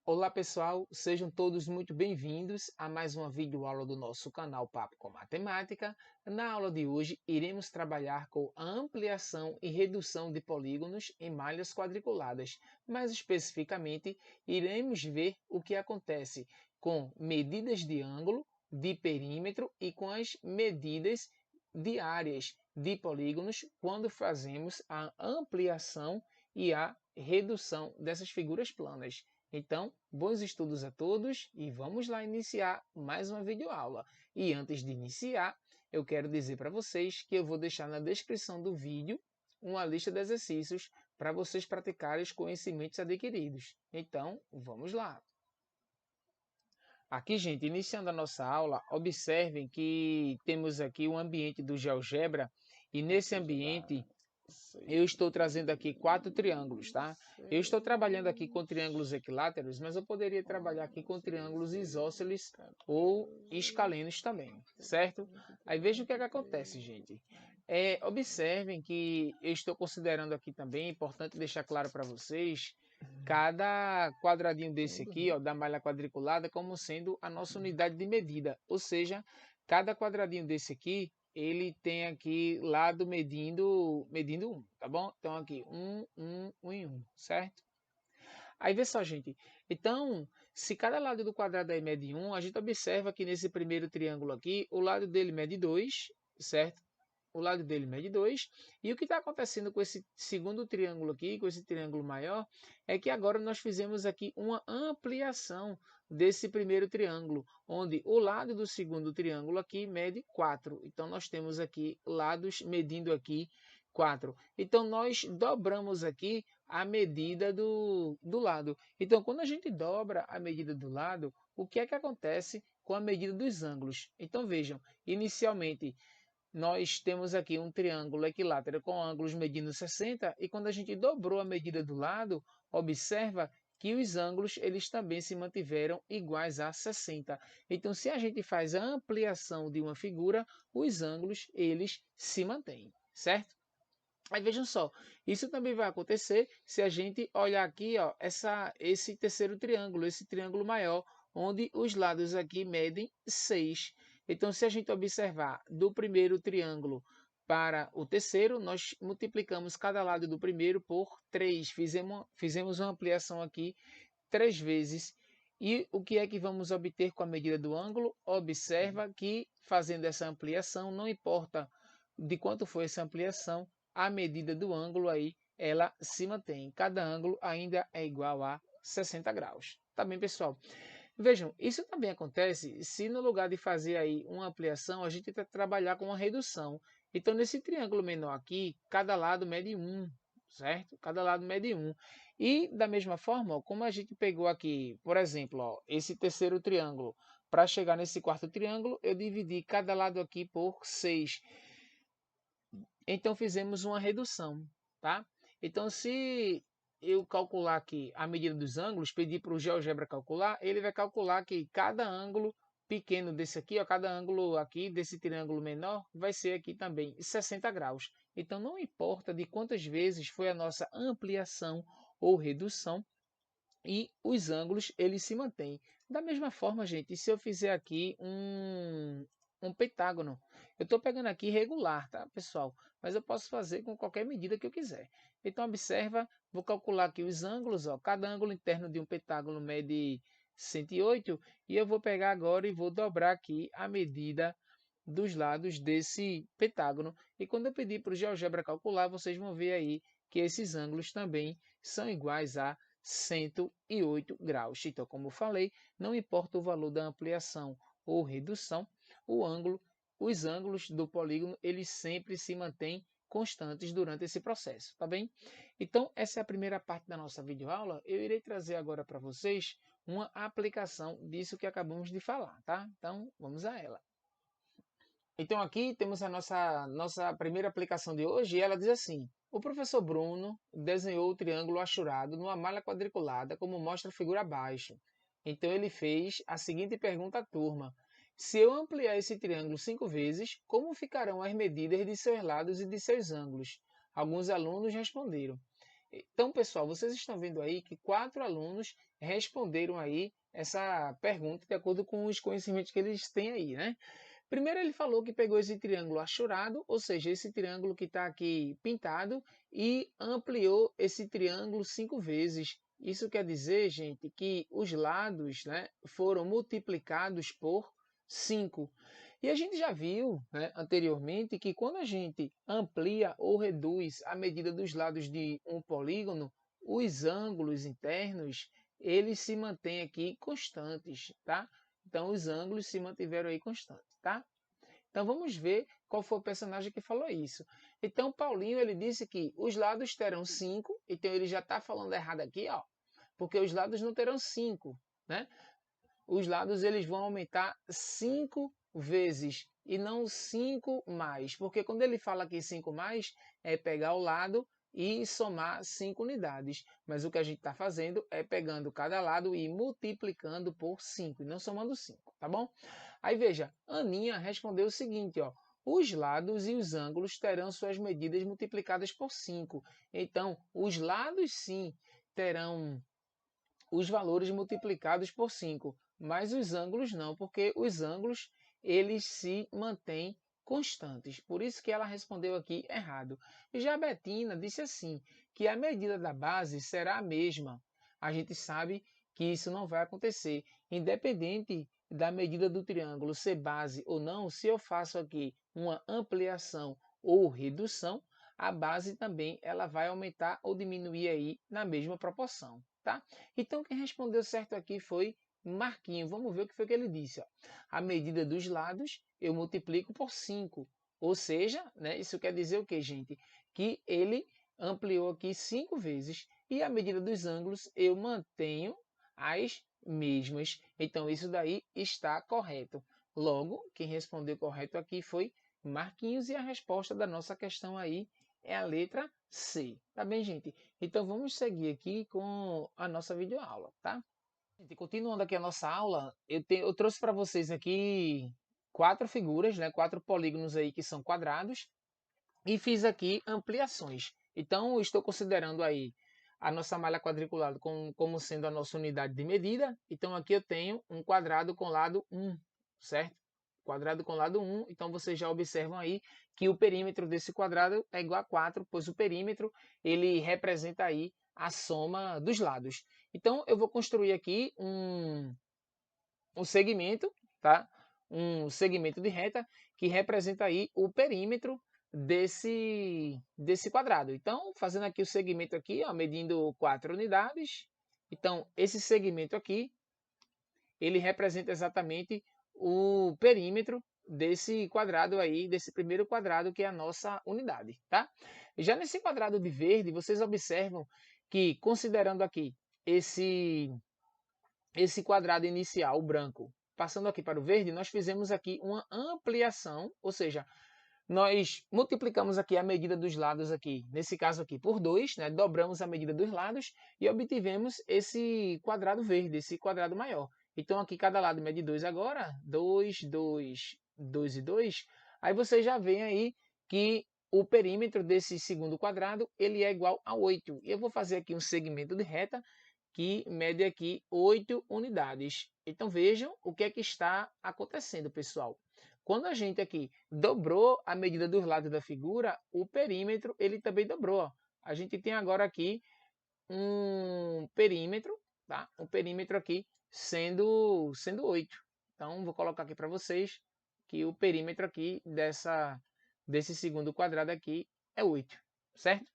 Olá pessoal, sejam todos muito bem-vindos a mais uma videoaula do nosso canal Papo com Matemática. Na aula de hoje iremos trabalhar com a ampliação e redução de polígonos em malhas quadriculadas. Mais especificamente, iremos ver o que acontece com medidas de ângulo, de perímetro e com as medidas de áreas de polígonos quando fazemos a ampliação e a redução dessas figuras planas. Então, bons estudos a todos e vamos lá iniciar mais uma videoaula. E antes de iniciar, eu quero dizer para vocês que eu vou deixar na descrição do vídeo uma lista de exercícios para vocês praticarem os conhecimentos adquiridos. Então, vamos lá. Aqui, gente, iniciando a nossa aula, observem que temos aqui um ambiente do GeoGebra e nesse ambiente eu estou trazendo aqui 4 triângulos, tá? Eu estou trabalhando aqui com triângulos equiláteros, mas eu poderia trabalhar aqui com triângulos isósceles ou escalenos também, certo? Aí veja o que é que acontece, gente. Observem que eu estou considerando aqui também, é importante deixar claro para vocês, cada quadradinho desse aqui, ó, da malha quadriculada, como sendo a nossa unidade de medida. Ou seja, cada quadradinho desse aqui ele tem aqui lado medindo 1, tá bom? Então aqui 1 e 1, certo? Aí vê só, gente. Então, se cada lado do quadrado aí mede 1, a gente observa que nesse primeiro triângulo aqui, o lado dele mede 2, certo? O lado dele mede 2. E o que está acontecendo com esse segundo triângulo aqui, com esse triângulo maior, é que agora nós fizemos aqui uma ampliação desse primeiro triângulo, onde o lado do segundo triângulo aqui mede 4. Então, nós temos aqui lados medindo aqui 4. Então, nós dobramos aqui a medida do lado. Então, quando a gente dobra a medida do lado, o que é que acontece com a medida dos ângulos? Então, vejam, inicialmente nós temos aqui um triângulo equilátero com ângulos medindo 60 e quando a gente dobrou a medida do lado, observa que os ângulos eles também se mantiveram iguais a 60. Então, se a gente faz a ampliação de uma figura, os ângulos eles se mantêm, certo? Aí vejam só, isso também vai acontecer se a gente olhar aqui, ó, esse terceiro triângulo, esse triângulo maior, onde os lados aqui medem 6. Então, se a gente observar do primeiro triângulo para o terceiro, nós multiplicamos cada lado do primeiro por 3. Fizemos uma ampliação aqui 3 vezes. E o que é que vamos obter com a medida do ângulo? Observa que fazendo essa ampliação, não importa de quanto foi essa ampliação, a medida do ângulo aí, ela se mantém. Cada ângulo ainda é igual a 60 graus. Tá bem, pessoal? Vejam, isso também acontece se no lugar de fazer aí uma ampliação, a gente trabalhar com uma redução. Então, nesse triângulo menor aqui, cada lado mede 1, certo? Cada lado mede 1. E da mesma forma, ó, como a gente pegou aqui, por exemplo, ó, esse terceiro triângulo, para chegar nesse quarto triângulo, eu dividi cada lado aqui por 6. Então fizemos uma redução, tá? Então se eu calcular aqui a medida dos ângulos, pedir para o GeoGebra calcular, ele vai calcular que cada ângulo pequeno desse aqui, ó, cada ângulo aqui desse triângulo menor, vai ser aqui também 60 graus. Então não importa de quantas vezes foi a nossa ampliação ou redução, e os ângulos eles se mantêm. Da mesma forma, gente, se eu fizer aqui um pentágono, eu estou pegando aqui regular, tá, pessoal? Mas eu posso fazer com qualquer medida que eu quiser. Então, observa, vou calcular aqui os ângulos, ó, cada ângulo interno de um pentágono mede 108, e eu vou pegar agora e vou dobrar aqui a medida dos lados desse pentágono. E quando eu pedir para o GeoGebra calcular, vocês vão ver aí que esses ângulos também são iguais a 108 graus. Então, como eu falei, não importa o valor da ampliação ou redução, o ângulo, os ângulos do polígono, eles sempre se mantêm constantes durante esse processo, tá bem? Então, essa é a primeira parte da nossa videoaula. Eu irei trazer agora para vocês uma aplicação disso que acabamos de falar, tá? Então, vamos a ela. Então, aqui temos a nossa primeira aplicação de hoje e ela diz assim: o professor Bruno desenhou o triângulo achurado numa malha quadriculada, como mostra a figura abaixo. Então, ele fez a seguinte pergunta à turma: se eu ampliar esse triângulo 5 vezes, como ficarão as medidas de seus lados e de seus ângulos? Alguns alunos responderam. Então, pessoal, vocês estão vendo aí que 4 alunos responderam aí essa pergunta de acordo com os conhecimentos que eles têm aí, né? Primeiro ele falou que pegou esse triângulo achurado, ou seja, esse triângulo que está aqui pintado, e ampliou esse triângulo 5 vezes. Isso quer dizer, gente, que os lados, né, foram multiplicados por 5. E a gente já viu, né, anteriormente que quando a gente amplia ou reduz a medida dos lados de um polígono, os ângulos internos eles se mantêm aqui constantes, tá? Então os ângulos se mantiveram aí constantes, tá? Então vamos ver qual foi o personagem que falou isso. Então Paulinho ele disse que os lados terão 5, então ele já está falando errado aqui, ó, porque os lados não terão 5, né? Os lados eles vão aumentar 5 vezes e não 5 mais, porque quando ele fala aqui 5 mais, é pegar o lado e somar 5 unidades. Mas o que a gente está fazendo é pegando cada lado e multiplicando por 5, e não somando 5, tá bom? Aí veja, Aninha respondeu o seguinte, ó. Os lados e os ângulos terão suas medidas multiplicadas por 5. Então, os lados sim terão os valores multiplicados por 5, mas os ângulos não, porque os ângulos eles se mantêm constantes. Por isso que ela respondeu aqui errado. Já a Betina disse assim, que a medida da base será a mesma. A gente sabe que isso não vai acontecer. Independente da medida do triângulo ser base ou não, se eu faço aqui uma ampliação ou redução, a base também ela vai aumentar ou diminuir aí na mesma proporção, tá? Então quem respondeu certo aqui foi Marquinho. Vamos ver o que foi que ele disse. Ó. A medida dos lados eu multiplico por 5. Ou seja, né, isso quer dizer o que, gente? Que ele ampliou aqui 5 vezes. E a medida dos ângulos eu mantenho as mesmas. Então isso daí está correto. Logo, quem respondeu correto aqui foi Marquinhos. E a resposta da nossa questão aí é a letra C. Tá bem, gente? Então vamos seguir aqui com a nossa videoaula, tá? Gente, continuando aqui a nossa aula, eu trouxe para vocês aqui 4 figuras, né? 4 polígonos aí que são quadrados e fiz aqui ampliações. Então estou considerando aí a nossa malha quadriculada como sendo a nossa unidade de medida. Então aqui eu tenho um quadrado com lado 1, certo? Quadrado com lado 1, então vocês já observam aí que o perímetro desse quadrado é igual a 4, pois o perímetro ele representa aí a soma dos lados. Então eu vou construir aqui um segmento, tá? Um segmento de reta que representa aí o perímetro desse quadrado. Então, fazendo aqui o segmento aqui, ó, medindo 4 unidades. Então, esse segmento aqui, ele representa exatamente o perímetro desse quadrado aí, desse primeiro quadrado que é a nossa unidade, tá? Já nesse quadrado de verde, vocês observam que, considerando aqui esse quadrado inicial, o branco, passando aqui para o verde, nós fizemos aqui uma ampliação, ou seja, nós multiplicamos aqui a medida dos lados aqui, nesse caso aqui, por 2, né? Dobramos a medida dos lados e obtivemos esse quadrado verde, esse quadrado maior. Então aqui cada lado mede 2 agora, 2, 2, 2 e 2. Aí você já vê aí que o perímetro desse segundo quadrado ele é igual a 8. E eu vou fazer aqui um segmento de reta que mede aqui 8 unidades. Então vejam o que é que está acontecendo, pessoal. Quando a gente aqui dobrou a medida dos lados da figura, o perímetro ele também dobrou. Ó. A gente tem agora aqui um perímetro, tá? Um perímetro aqui sendo 8. Então vou colocar aqui para vocês que o perímetro aqui desse segundo quadrado aqui é 8, certo?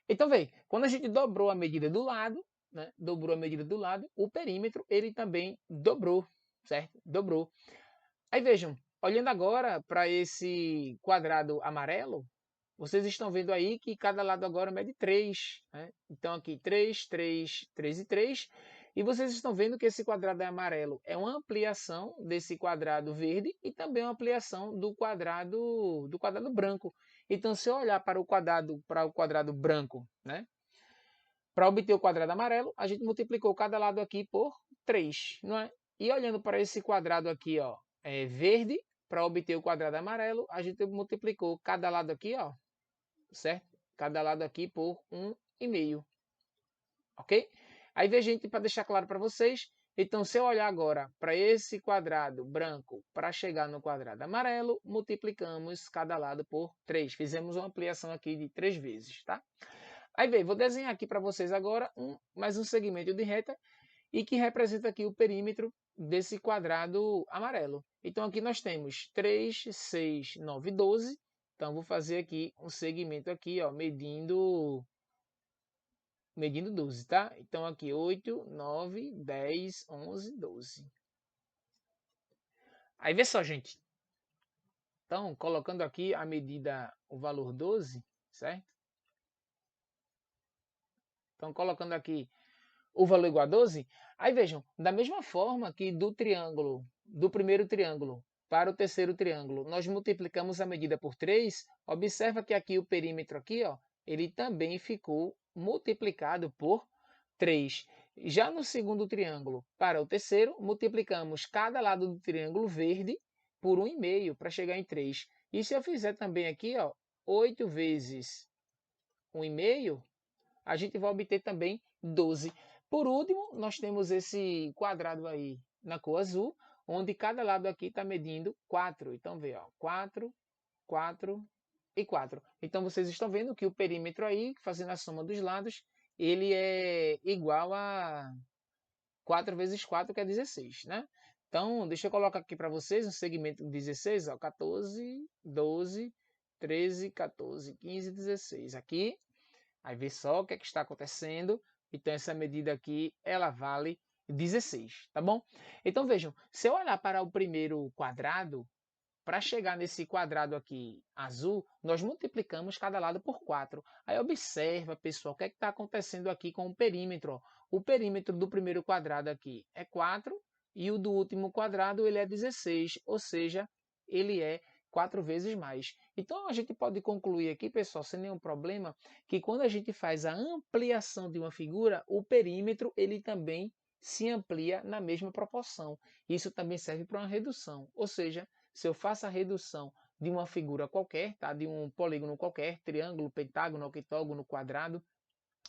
Então vem, quando a gente dobrou a medida do lado, né? Dobrou a medida do lado, o perímetro ele também dobrou, certo? Dobrou. Aí vejam, olhando agora para esse quadrado amarelo, vocês estão vendo aí que cada lado agora mede 3. Né? Então aqui 3, 3, 3 e 3. E vocês estão vendo que esse quadrado amarelo é uma ampliação desse quadrado verde e também uma ampliação do quadrado branco. Então se eu olhar para o quadrado branco, né? Para obter o quadrado amarelo, a gente multiplicou cada lado aqui por 3, não é? E olhando para esse quadrado aqui, ó, verde, para obter o quadrado amarelo, a gente multiplicou cada lado aqui, ó, certo? Cada lado aqui por 1,5. 1,5. Ok? Aí, veja, gente, para deixar claro para vocês, então, se eu olhar agora para esse quadrado branco, para chegar no quadrado amarelo, multiplicamos cada lado por 3. Fizemos uma ampliação aqui de 3 vezes, tá? Aí, vem, vou desenhar aqui para vocês agora mais um segmento de reta e que representa aqui o perímetro desse quadrado amarelo. Então, aqui nós temos 3, 6, 9, 12. Então, vou fazer aqui um segmento aqui, ó, medindo 12, tá? Então, aqui 8, 9, 10, 11, 12. Aí, vê só, gente. Então, colocando aqui a medida, o valor 12, certo? Então, colocando aqui o valor igual a 12, aí vejam, da mesma forma que do triângulo, do primeiro triângulo para o terceiro triângulo, nós multiplicamos a medida por 3, observa que aqui o perímetro aqui, ó, ele também ficou multiplicado por 3. Já no segundo triângulo para o terceiro, multiplicamos cada lado do triângulo verde por 1,5 para chegar em 3. E se eu fizer também aqui, ó, 8 vezes 1,5, a gente vai obter também 12. Por último, nós temos esse quadrado aí na cor azul, onde cada lado aqui está medindo 4. Então, vê, ó, 4, 4 e 4. Então, vocês estão vendo que o perímetro aí, fazendo a soma dos lados, ele é igual a 4 vezes 4, que é 16, né? Então, deixa eu colocar aqui para vocês um segmento de 16, ó, 14, 12, 13, 14, 15, 16. Aqui, aí vê só o que é que está acontecendo. Então, essa medida aqui, ela vale 16, tá bom? Então, vejam, se eu olhar para o primeiro quadrado, para chegar nesse quadrado aqui azul, nós multiplicamos cada lado por 4. Aí observa, pessoal, o que é que está acontecendo aqui com o perímetro. Ó. O perímetro do primeiro quadrado aqui é 4 e o do último quadrado ele é 16, ou seja, ele é 4 vezes mais. Então a gente pode concluir aqui, pessoal, sem nenhum problema, que quando a gente faz a ampliação de uma figura, o perímetro ele também se amplia na mesma proporção. Isso também serve para uma redução, ou seja, se eu faço a redução de uma figura qualquer, tá? De um polígono qualquer, triângulo, pentágono, octógono, quadrado,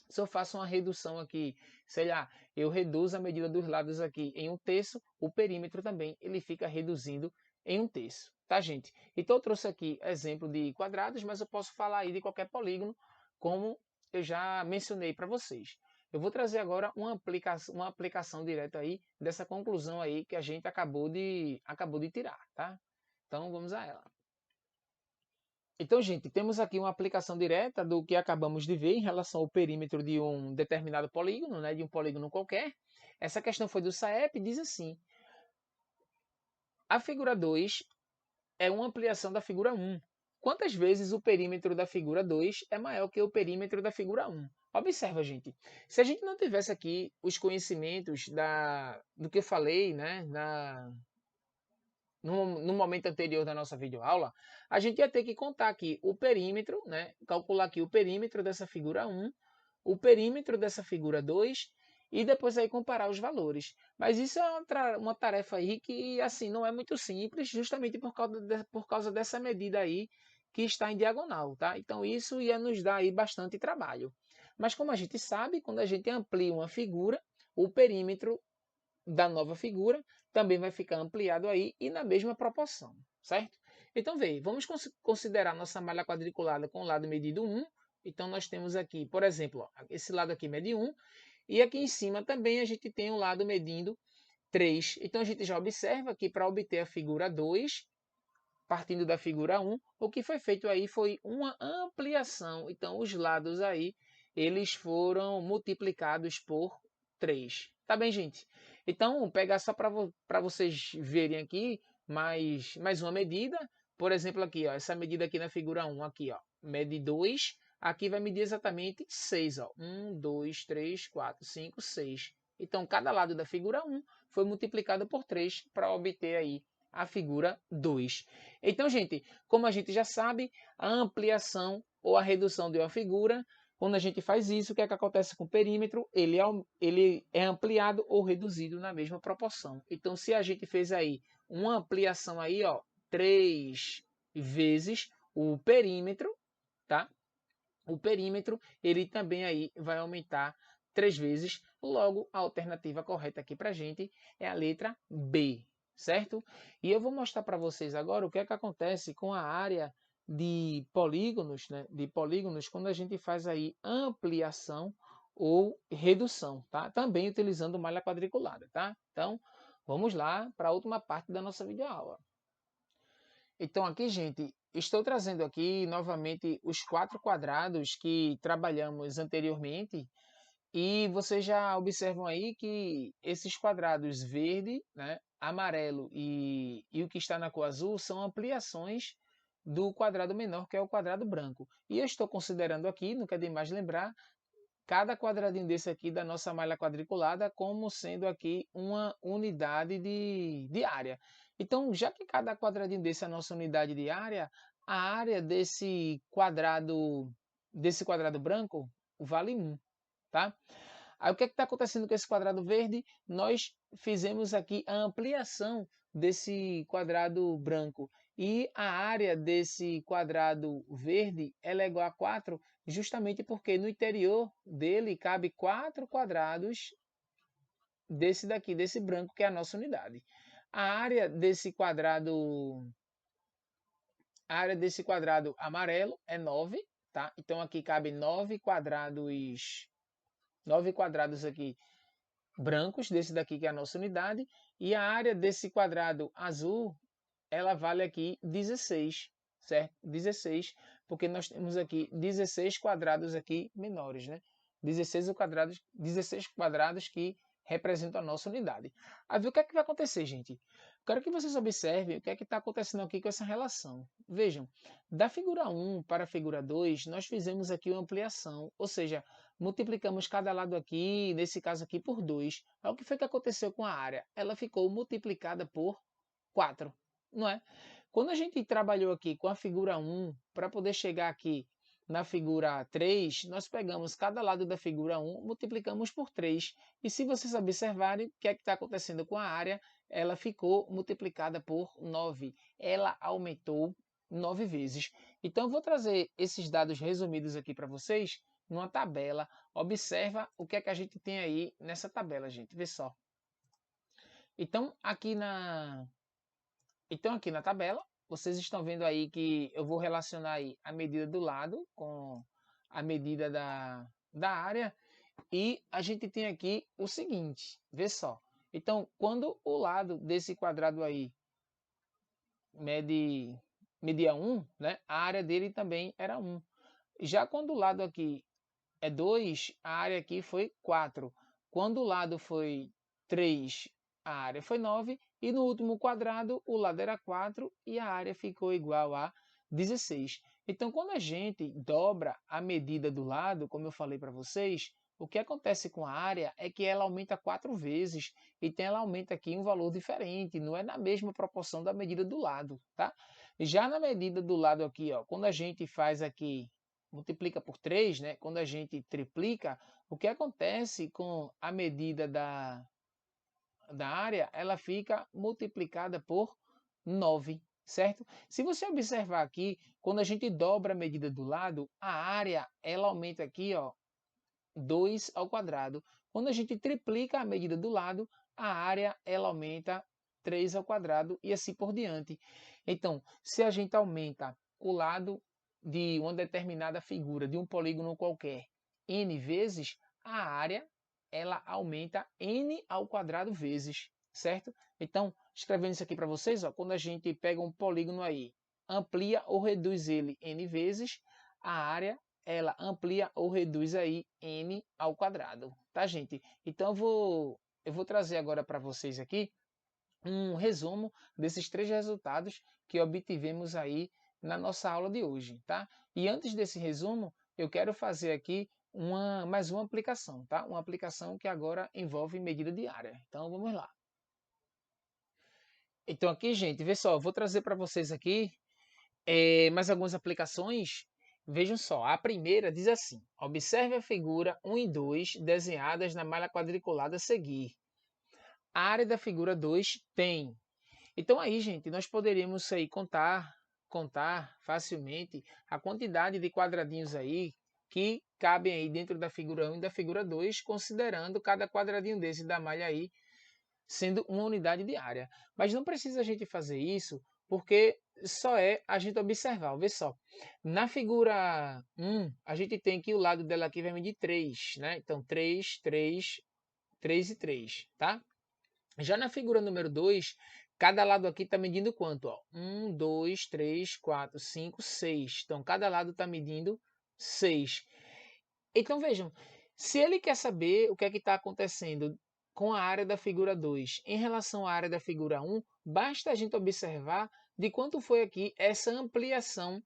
se eu faço uma redução aqui, sei lá, eu reduzo a medida dos lados aqui em 1/3, o perímetro também ele fica reduzindo em 1/3, tá, gente? Então eu trouxe aqui exemplo de quadrados, mas eu posso falar aí de qualquer polígono, como eu já mencionei para vocês. Eu vou trazer agora uma aplicação direta aí dessa conclusão aí que a gente acabou de tirar, tá? Então vamos a ela. Então, gente, temos aqui uma aplicação direta do que acabamos de ver em relação ao perímetro de um determinado polígono, né, de um polígono qualquer. Essa questão foi do SAEP e diz assim: a figura 2 é uma ampliação da figura 1. Quantas vezes o perímetro da figura 2 é maior que o perímetro da figura 1? Observa, gente. Se a gente não tivesse aqui os conhecimentos do que eu falei, né, no momento anterior da nossa videoaula, a gente ia ter que contar aqui o perímetro, né? Calcular aqui o perímetro dessa figura 1, o perímetro dessa figura 2 e depois aí comparar os valores. Mas isso é uma tarefa aí que assim não é muito simples, justamente por causa dessa medida aí que está em diagonal, tá? Então isso ia nos dar aí bastante trabalho. Mas como a gente sabe, quando a gente amplia uma figura, o perímetro da nova figura também vai ficar ampliado aí e na mesma proporção, certo? Então, veja, vamos considerar nossa malha quadriculada com o lado medido 1. Então, nós temos aqui, por exemplo, ó, esse lado aqui mede 1 e aqui em cima também a gente tem um lado medindo 3. Então, a gente já observa que para obter a figura 2, partindo da figura 1, o que foi feito aí foi uma ampliação. Então, os lados aí, eles foram multiplicados por 3. Tá bem, gente? Então, vou pegar só para vocês verem aqui mais uma medida. Por exemplo, aqui, ó, essa medida aqui na figura 1, aqui, ó, mede 2. Aqui vai medir exatamente 6. Ó. 1, 2, 3, 4, 5, 6. Então, cada lado da figura 1 foi multiplicado por 3 para obter aí a figura 2. Então, gente, como a gente já sabe, a ampliação ou a redução de uma figura, quando a gente faz isso, o que é que acontece com o perímetro? Ele é ampliado ou reduzido na mesma proporção. Então, se a gente fez aí uma ampliação aí, ó, 3 vezes o perímetro, tá? o perímetro, ele também aí vai aumentar 3 vezes. Logo, a alternativa correta aqui para a gente é a letra B, certo? E eu vou mostrar para vocês agora o que é que acontece com a área de polígonos, né? De polígonos quando a gente faz aí ampliação ou redução, tá? Também utilizando malha quadriculada, tá? Então, vamos lá para a última parte da nossa videoaula. Então aqui, gente, estou trazendo aqui novamente os 4 quadrados que trabalhamos anteriormente e vocês já observam aí que esses quadrados verde, né, amarelo e o que está na cor azul são ampliações do quadrado menor, que é o quadrado branco. E eu estou considerando aqui, não quer demais lembrar, cada quadradinho desse aqui da nossa malha quadriculada como sendo aqui uma unidade de área. Então, já que cada quadradinho desse é a nossa unidade de área, a área desse quadrado branco vale 1, tá? Aí o que está acontecendo com esse quadrado verde? Nós fizemos aqui a ampliação desse quadrado branco. E a área desse quadrado verde ela é igual a 4, justamente porque no interior dele cabe 4 quadrados desse daqui, desse branco, que é a nossa unidade. A área desse quadrado amarelo é 9, tá? Então aqui cabe 9 quadrados aqui brancos, desse daqui que é a nossa unidade, e a área desse quadrado azul, ela vale aqui 16, certo? 16, porque nós temos aqui 16 quadrados aqui menores, né? 16 quadrados que representam a nossa unidade. Aí o que é que vai acontecer, gente? Quero que vocês observem o que é que está acontecendo aqui com essa relação. Vejam, da figura 1 para a figura 2, nós fizemos aqui uma ampliação, ou seja, multiplicamos cada lado aqui, nesse caso aqui, por 2. Aí o que foi que aconteceu com a área? Ela ficou multiplicada por 4, não é? Quando a gente trabalhou aqui com a figura 1, para poder chegar aqui na figura 3, nós pegamos cada lado da figura 1, multiplicamos por 3. E se vocês observarem o que é que está acontecendo com a área, ela ficou multiplicada por 9. Ela aumentou 9 vezes. Então, eu vou trazer esses dados resumidos aqui para vocês numa tabela. Observa o que é que a gente tem aí nessa tabela, gente. Vê só. Então, aqui na tabela, vocês estão vendo aí que eu vou relacionar aí a medida do lado com a medida da área. E a gente tem aqui o seguinte, vê só. Então, quando o lado desse quadrado aí media 1, né, a área dele também era 1. Já quando o lado aqui é 2, a área aqui foi 4. Quando o lado foi 3, a área foi 9. E no último quadrado, o lado era 4 e a área ficou igual a 16. Então, quando a gente dobra a medida do lado, como eu falei para vocês, o que acontece com a área é que ela aumenta 4 vezes. Então, ela aumenta aqui um valor diferente, não é na mesma proporção da medida do lado, tá? Já na medida do lado aqui, ó, quando a gente faz aqui multiplica por 3, né? Quando a gente triplica, o que acontece com a medida da área? Ela fica multiplicada por 9, certo? Se você observar aqui, quando a gente dobra a medida do lado, a área ela aumenta aqui, ó, 2 ao quadrado. Quando a gente triplica a medida do lado, a área ela aumenta 3 ao quadrado e assim por diante. Então, se a gente aumenta o lado de uma determinada figura, de um polígono qualquer, n vezes, a área ela aumenta n ao quadrado vezes, certo? Então, escrevendo isso aqui para vocês, ó, quando a gente pega um polígono aí, amplia ou reduz ele n vezes, a área ela amplia ou reduz aí n ao quadrado, tá, gente? Então eu vou trazer agora para vocês aqui um resumo desses 3 resultados que obtivemos aí na nossa aula de hoje, tá? E antes desse resumo, eu quero fazer aqui mais uma aplicação, tá? Uma aplicação que agora envolve medida de área. Então vamos lá. Então aqui, gente, vê só, eu vou trazer para vocês aqui mais algumas aplicações. Vejam só, a primeira diz assim: observe a figura 1 e 2 desenhadas na malha quadriculada a seguir. A área da figura 2 tem. Então aí, gente, nós poderíamos aí contar facilmente a quantidade de quadradinhos aí que cabem aí dentro da figura 1 e da figura 2, considerando cada quadradinho desse da malha aí sendo uma unidade de área. Mas não precisa a gente fazer isso, porque só é a gente observar. Vê só, na figura 1, a gente tem que o lado dela aqui vai medir 3, né? Então, 3, 3, 3 e 3, tá? Já na figura número 2, cada lado aqui está medindo quanto? Ó? 1, 2, 3, 4, 5, 6. Então, cada lado está medindo 6. Então, vejam, se ele quer saber o que é que está acontecendo com a área da figura 2 em relação à área da figura 1, basta a gente observar de quanto foi aqui essa ampliação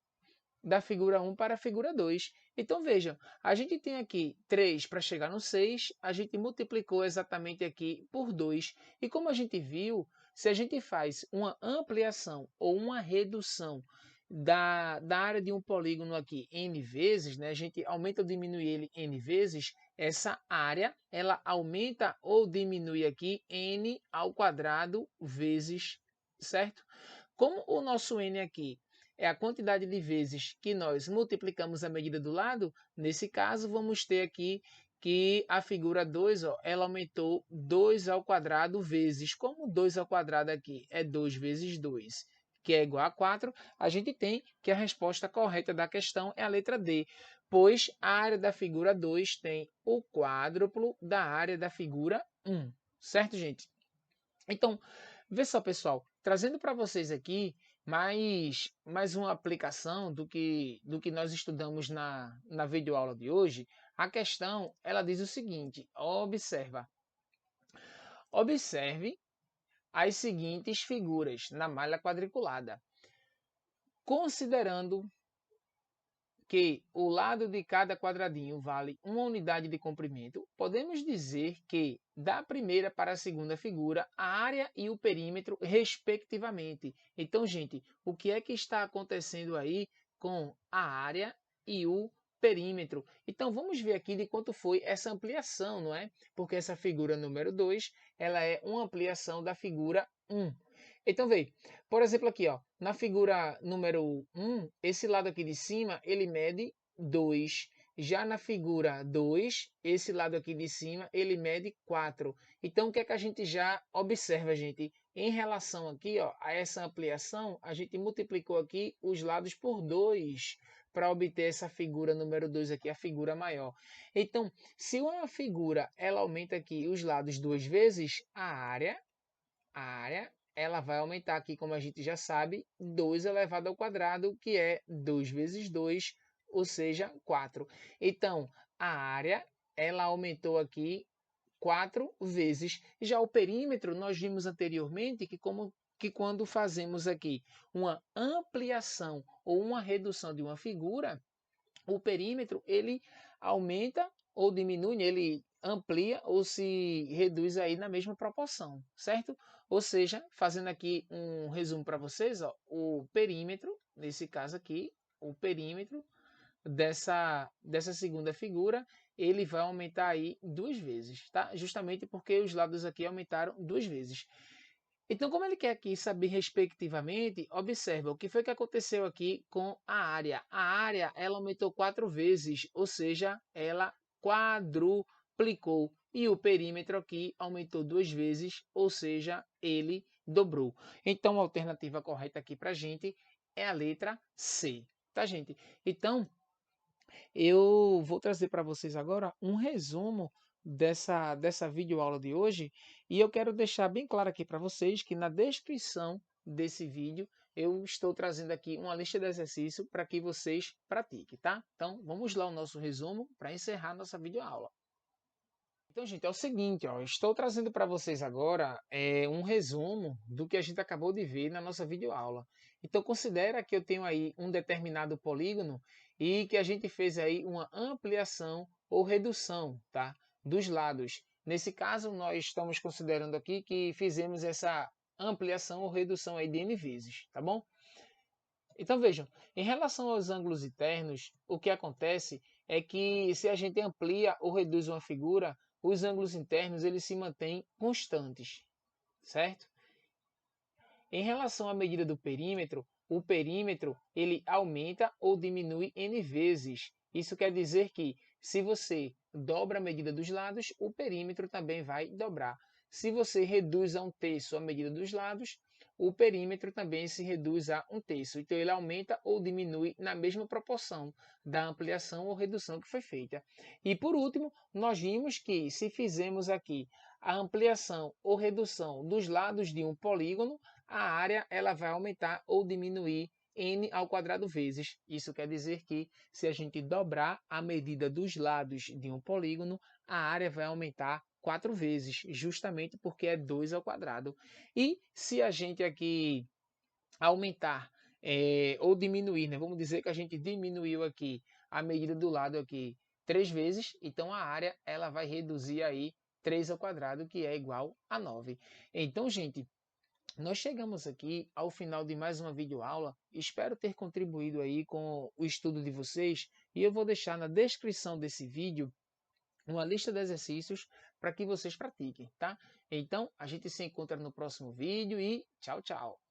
da figura 1 para a figura 2. Então vejam, a gente tem aqui 3 para chegar no 6, a gente multiplicou exatamente aqui por 2. E como a gente viu, se a gente faz uma ampliação ou uma redução da área de um polígono aqui n vezes, né, a gente aumenta ou diminui ele n vezes, essa área ela aumenta ou diminui aqui n ao quadrado vezes, certo? Como o nosso n aqui é a quantidade de vezes que nós multiplicamos a medida do lado, nesse caso vamos ter aqui que a figura 2, ó, ela aumentou 2 ao quadrado vezes. Como 2 ao quadrado aqui é 2 vezes 2, que é igual a 4, a gente tem que a resposta correta da questão é a letra D, pois a área da figura 2 tem o quádruplo da área da figura 1. Certo, gente? Então, vê só, pessoal, trazendo para vocês aqui mais uma aplicação do que nós estudamos na videoaula de hoje. A questão, ela diz o seguinte, observe as seguintes figuras na malha quadriculada, considerando que o lado de cada quadradinho vale uma unidade de comprimento, podemos dizer que da primeira para a segunda figura, a área e o perímetro, respectivamente. Então, gente, o que é que está acontecendo aí com a área e o perímetro? Então, vamos ver aqui de quanto foi essa ampliação, não é? Porque essa figura número 2, ela é uma ampliação da figura 1. Então, veja, por exemplo, aqui, ó, na figura número 1, esse lado aqui de cima, ele mede 2. Já na figura 2, esse lado aqui de cima, ele mede 4. Então, o que é que a gente já observa, gente? Em relação aqui, ó, a essa ampliação, a gente multiplicou aqui os lados por 2 para obter essa figura número 2 aqui, a figura maior. Então, se uma figura ela aumenta aqui os lados 2 vezes, a área ela vai aumentar aqui, como a gente já sabe, 2 elevado ao quadrado, que é 2 vezes 2, ou seja, 4. Então, a área ela aumentou aqui 4 vezes. Já o perímetro, nós vimos anteriormente que quando fazemos aqui uma ampliação ou uma redução de uma figura, o perímetro ele aumenta ou diminui, ele amplia ou se reduz aí na mesma proporção, certo? Ou seja, fazendo aqui um resumo para vocês, ó, o perímetro, nesse caso aqui, o perímetro dessa segunda figura, ele vai aumentar aí 2 vezes, tá? Justamente porque os lados aqui aumentaram 2 vezes. Então, como ele quer aqui saber respectivamente, observa o que foi que aconteceu aqui com a área. A área ela aumentou 4 vezes, ou seja, ela quadruplicou. E o perímetro aqui aumentou 2 vezes, ou seja, ele dobrou. Então, a alternativa correta aqui para a gente é a letra C, tá, gente? Então, eu vou trazer para vocês agora um resumo dessa videoaula de hoje e eu quero deixar bem claro aqui para vocês que na descrição desse vídeo eu estou trazendo aqui uma lista de exercícios para que vocês pratiquem, tá? Então, vamos lá o nosso resumo para encerrar nossa videoaula. Então, gente, é o seguinte, ó, estou trazendo para vocês agora um resumo do que a gente acabou de ver na nossa videoaula. Então, considera que eu tenho aí um determinado polígono e que a gente fez aí uma ampliação ou redução, tá, dos lados. Nesse caso, nós estamos considerando aqui que fizemos essa ampliação ou redução aí de n vezes, tá bom? Então vejam, em relação aos ângulos internos, o que acontece é que se a gente amplia ou reduz uma figura, os ângulos internos eles se mantêm constantes, certo? Em relação à medida do perímetro, o perímetro ele aumenta ou diminui n vezes. Isso quer dizer que se você dobra a medida dos lados, o perímetro também vai dobrar. Se você reduz a 1/3 a medida dos lados, o perímetro também se reduz a 1/3. Então ele aumenta ou diminui na mesma proporção da ampliação ou redução que foi feita. E por último, nós vimos que se fizermos aqui a ampliação ou redução dos lados de um polígono, a área ela vai aumentar ou diminuir n² vezes. Isso quer dizer que se a gente dobrar a medida dos lados de um polígono, a área vai aumentar 4 vezes, justamente porque é 2². E se a gente aqui aumentar ou diminuir, né? Vamos dizer que a gente diminuiu aqui a medida do lado aqui 3 vezes, então a área ela vai reduzir aí 3², que é igual a 9. Então, gente, nós chegamos aqui ao final de mais uma videoaula. Espero ter contribuído aí com o estudo de vocês e eu vou deixar na descrição desse vídeo uma lista de exercícios para que vocês pratiquem, tá? Então, a gente se encontra no próximo vídeo e tchau, tchau!